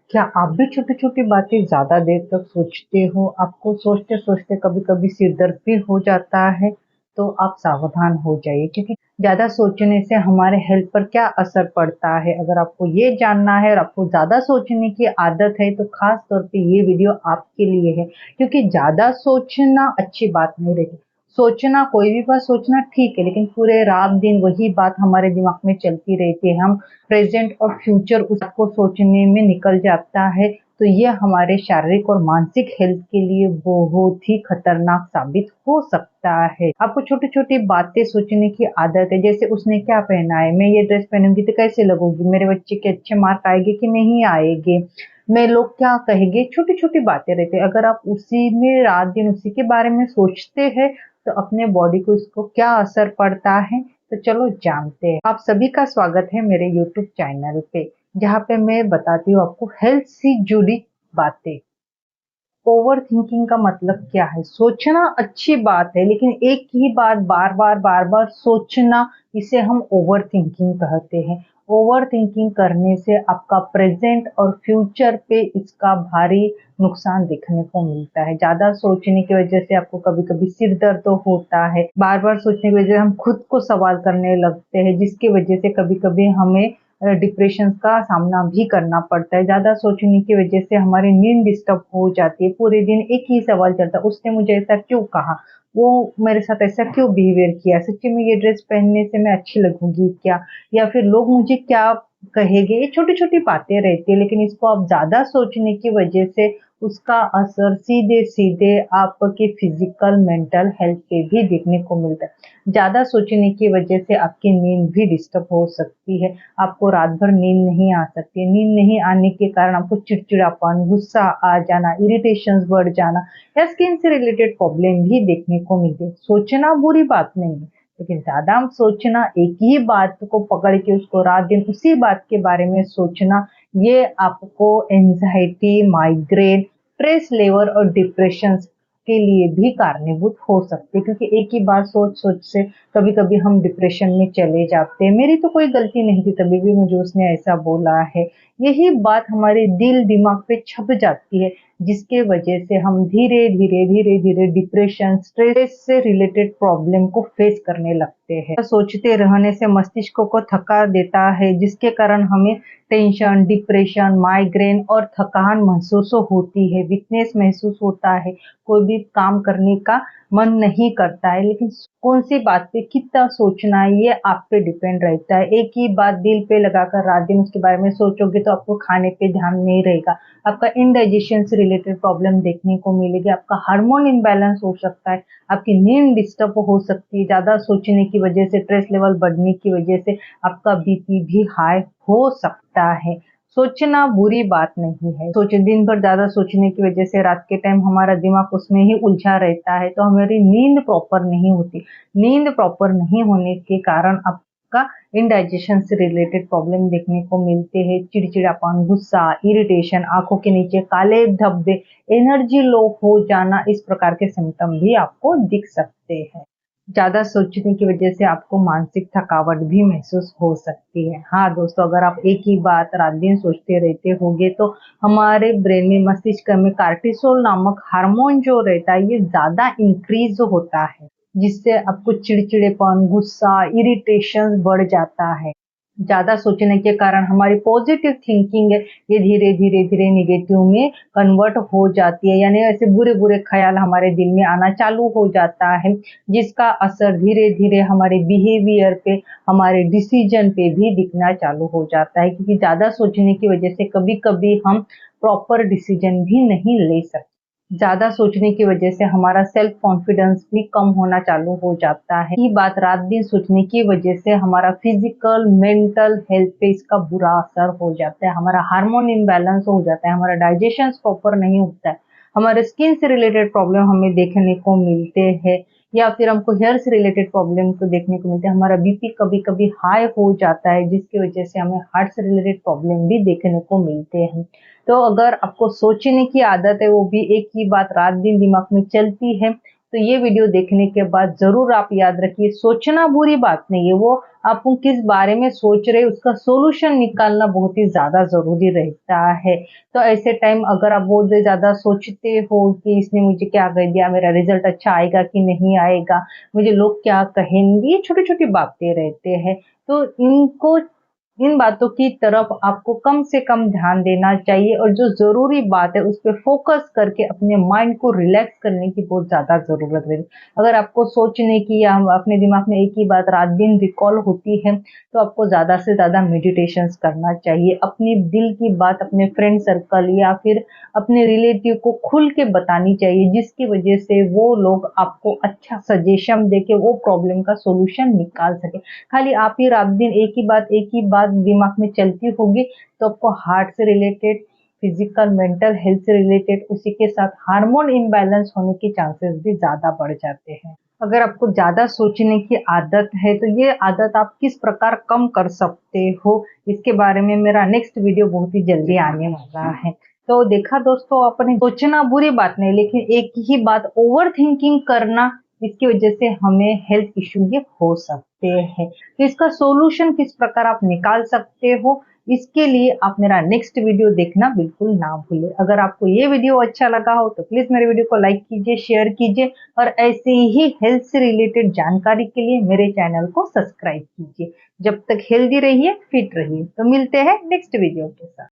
क्या आप भी छोटी-छोटी बातें ज़्यादा देर तक सोचते हो? आपको सोचते-सोचते कभी-कभी सिर दर्द भी हो जाता है, तो आप सावधान हो जाइए क्योंकि ज़्यादा सोचने से हमारे हेल्थ पर क्या असर पड़ता है। अगर आपको ये जानना है और आपको ज़्यादा सोचने की आदत है, तो ख़ास तौर पे ये वीडियो आपके लिए है क्योंकि ज़्यादा सोचना अच्छी बात नहीं रही। सोचना कोई भी बात सोचना ठीक है, लेकिन पूरे रात-दिन वही बात हमारे दिमाग में चलती रहती है। हम प्रेजेंट और फ्यूचर उसको सोचने में निकल जाता है, तो ये हमारे शारीरिक और मानसिक हेल्थ के लिए बहुत ही खतरनाक साबित हो सकता है। आपको छोटी-छोटी बातें सोचने की आदत है, जैसे उसने क्या पहना है, मैं ये ड्रेस पहनूंगी तो कैसे लगूंगी, मेरे बच्चे के अच्छे मार्क आएंगे कि नहीं आएंगे, मैं लोग क्या कहेंगे, छोटी-छोटी बातें रहती है। अगर आप उसी में रात दिन उसी के बारे में सोचते हैं, तो अपने बॉडी को इसको क्या असर पड़ता है, तो चलो जानते हैं। आप सभी का स्वागत है मेरे यूट्यूब चैनल पे, जहाँ पे मैं बताती हूँ आपको हेल्थ से जुड़ी बातें। ओवर थिंकिंग का मतलब क्या है? सोचना अच्छी बात है, लेकिन एक ही बात बार-बार सोचना, इसे हम ओवर थिंकिंग कहते हैं। ओवर थिंकिंग करने से आपका प्रेज़ेंट और फ्यूचर पे इसका भारी नुकसान देखने को मिलता है। ज़्यादा सोचने की वजह से आपको कभी-कभी सिर दर्द तो होता है। बार-बार सोचने की वजह से हम खुद को सवाल करने लगते हैं, जिसकी वजह से कभी-कभी हमें डिप्रेशन का सामना भी करना पड़ता है। ज़्यादा सोचने की वजह से हमारी नींद डिस्टर्ब हो जाती है। पूरे दिन एक ही सवाल चलता है, उसने मुझे ऐसा क्यों कहा? वो मेरे साथ ऐसा क्यों बिहेवियर किया? सच्ची में ये ड्रेस पहनने से मैं अच्छी लगूँगी क्या? या फिर लोग मुझे क्या कहेंगे? ये छोटी-छोटी बातें रहती है, लेकिन इसको आप ज़्यादा सोचने की वजह से उसका असर सीधे-सीधे आपके फिज़िकल, मेंटल हेल्थ पे भी देखने को मिलता है। ज़्यादा सोचने की वजह से आपकी नींद भी डिस्टर्ब हो सकती है। आपको रात भर नींद नहीं आ सकती है। नींद नहीं आने के कारण आपको चिड़चिड़ापन, गुस्सा आ जाना, इरिटेशंस बढ़ जाना या स्किन से रिलेटेड प्रॉब्लम भी देखने को मिलते हैं। सोचना बुरी बात नहीं है, लेकिन ज़्यादा सोचना, एक ही बात को पकड़ के उसको रात-दिन उसी बात के बारे में सोचना, ये आपको एंग्ज़ायटी, माइग्रेन, स्ट्रेस लेवल और डिप्रेशन के लिए भी कारणीभूत हो सकते हैं, क्योंकि एक ही बात सोच-सोच से कभी-कभी हम डिप्रेशन में चले जाते हैं। मेरी तो कोई गलती नहीं थी, तभी भी मुझे उसने ऐसा बोला है। यही बात हमारे दिल दिमाग पे छप जाती है, जिसके वजह से हम धीरे-धीरे डिप्रेशन, स्ट्रेस से रिलेटेड प्रॉब्लम को फेस करने लगते हैं। सोचते रहने से मस्तिष्क को थका देता है, जिसके कारण हमें टेंशन, डिप्रेशन, माइग्रेन और थकान महसूस होती है, वीकनेस महसूस होता है, कोई भी काम करने का मन नहीं करता है। लेकिन कौन-सी बात पे कितना सोचना है, ये आप पे डिपेंड रहता है। एक ही बात दिल पे लगाकर रात-दिन उसके बारे में सोचोगे तो आपको खाने पे ध्यान नहीं रहेगा। आपका इंडाइजेशन से रिलेटेड प्रॉब्लम देखने को मिलेगी, आपका हार्मोन इम्बैलेंस हो सकता है, आपकी नींद डिस्टर्ब हो सकती है, ज़्यादा सोचने की वजह से, स्ट्रेस लेवल बढ़ने की वजह से आपका बीपी भी हाई हो सकता है। सोचना बुरी बात नहीं है। दिन भर ज़्यादा सोचने की वजह से रात के टाइम हमारा दिमाग उसमें ही उलझा रहता है, तो हमारी नींद प्रॉपर नहीं होती। नींद प्रॉपर नहीं होने के कारण आपका इंडाइजेशन से रिलेटेड प्रॉब्लम देखने को मिलते हैं। चिड़चिड़ापन, गुस्सा, इरिटेशन, आँखों के नीचे काले धब्बे, एनर्जी लो हो जाना, इस प्रकार के सिम्पटम भी आपको दिख सकते हैं। ज़्यादा सोचने की वजह से आपको मानसिक थकावट भी महसूस हो सकती है। हाँ दोस्तों, अगर आप एक ही बात रात-दिन सोचते रहते होंगे, तो हमारे ब्रेन में, मस्तिष्क में कार्टिसोल नामक हार्मोन जो रहता है, ये ज़्यादा इंक्रीज़ होता है, जिससे आपको चिड़चिड़ेपन, गुस्सा, इरिटेशंस बढ़ जाता है। ज़्यादा सोचने के कारण हमारी पॉजिटिव थिंकिंग है, ये धीरे-धीरे नेगेटिव में कन्वर्ट हो जाती है, यानी ऐसे बुरे-बुरे ख़्याल हमारे दिल में आना चालू हो जाता है, जिसका असर धीरे-धीरे हमारे बिहेवियर पे, हमारे डिसीजन पे भी दिखना चालू हो जाता है, क्योंकि ज़्यादा सोचने की वजह से कभी-कभी हम प्रॉपर डिसीजन भी नहीं ले सकते। ज़्यादा सोचने की वजह से हमारा सेल्फ कॉन्फिडेंस भी कम होना चालू हो जाता है। ये बात रात-दिन सोचने की वजह से हमारा फिजिकल, मेंटल हेल्थ पे इसका बुरा असर हो जाता है। हमारा हार्मोन इम्बैलेंस हो जाता है, हमारा डाइजेशन प्रॉपर नहीं होता है, हमारे स्किन से रिलेटेड प्रॉब्लम हमें देखने को मिलते हैं, या फिर हमको हेयर से रिलेटेड प्रॉब्लम को देखने को मिलते हैं। हमारा बीपी कभी-कभी हाई हो जाता है, जिसकी वजह से हमें हार्ट से रिलेटेड प्रॉब्लम भी देखने को मिलते हैं। तो अगर आपको सोचने की आदत है, वो भी एक ही बात रात-दिन दिमाग में चलती है, तो ये वीडियो देखने के बाद ज़रूर आप याद रखिए, सोचना बुरी बात नहीं है, वो आप किस बारे में सोच रहे हैं उसका सॉल्यूशन निकालना बहुत ही ज़्यादा ज़रूरी रहता है। तो ऐसे टाइम अगर आप बहुत ज़्यादा सोचते हो कि इसने मुझे क्या कह दिया, मेरा रिज़ल्ट अच्छा आएगा कि नहीं आएगा, मुझे लोग क्या कहेंगे, ये छोटी-छोटी बातें रहते हैं। तो इन बातों की तरफ आपको कम से कम ध्यान देना चाहिए और जो ज़रूरी बात है उस पे फ़ोकस करके अपने माइंड को रिलैक्स करने की बहुत ज़्यादा ज़रूरत है। अगर आपको सोचने की या अपने दिमाग में एक ही बात रात-दिन रिकॉल होती है, तो आपको ज़्यादा से ज़्यादा मेडिटेशंस करना चाहिए। अपने दिल की बात अपने फ्रेंड सर्कल या फिर अपने रिलेटिव को खुल के बतानी चाहिए, जिसकी वजह से वो लोग आपको अच्छा सजेशन देके वो प्रॉब्लम का सॉल्यूशन निकाल सकें। खाली आप ही रात दिन एक ही बात दिमाग में चलती होगी, तो आपको हार्ट से रिलेटेड, फिजिकल मेंटल हेल्थ से रिलेटेड, उसी के साथ हार्मोन इम्बैलेंस होने के चांसेस भी ज़्यादा बढ़ जाते हैं। अगर आपको ज़्यादा सोचने की आदत है, तो ये आदत आप किस प्रकार कम कर सकते हो, इसके बारे में मेरा नेक्स्ट वीडियो बहुत ही जल्दी आने वाला है। तो देखा दोस्तों, आपने सोचना बुरी बात नहीं, लेकिन एक ही बात ओवर थिंकिंग करना, इसकी वजह से हमें हेल्थ इश्यू ये हो सकते हैं। तो इसका सॉल्यूशन किस प्रकार आप निकाल सकते हो, इसके लिए आप मेरा नेक्स्ट वीडियो देखना बिल्कुल ना भूलें। अगर आपको ये वीडियो अच्छा लगा हो तो प्लीज़ मेरे वीडियो को लाइक कीजिए, शेयर कीजिए और ऐसे ही हेल्थ से रिलेटेड जानकारी के लिए मेरे चैनल को सब्सक्राइब कीजिए। जब तक हेल्दी रहिए, फिट रहिए। तो मिलते हैं नेक्स्ट वीडियो के साथ।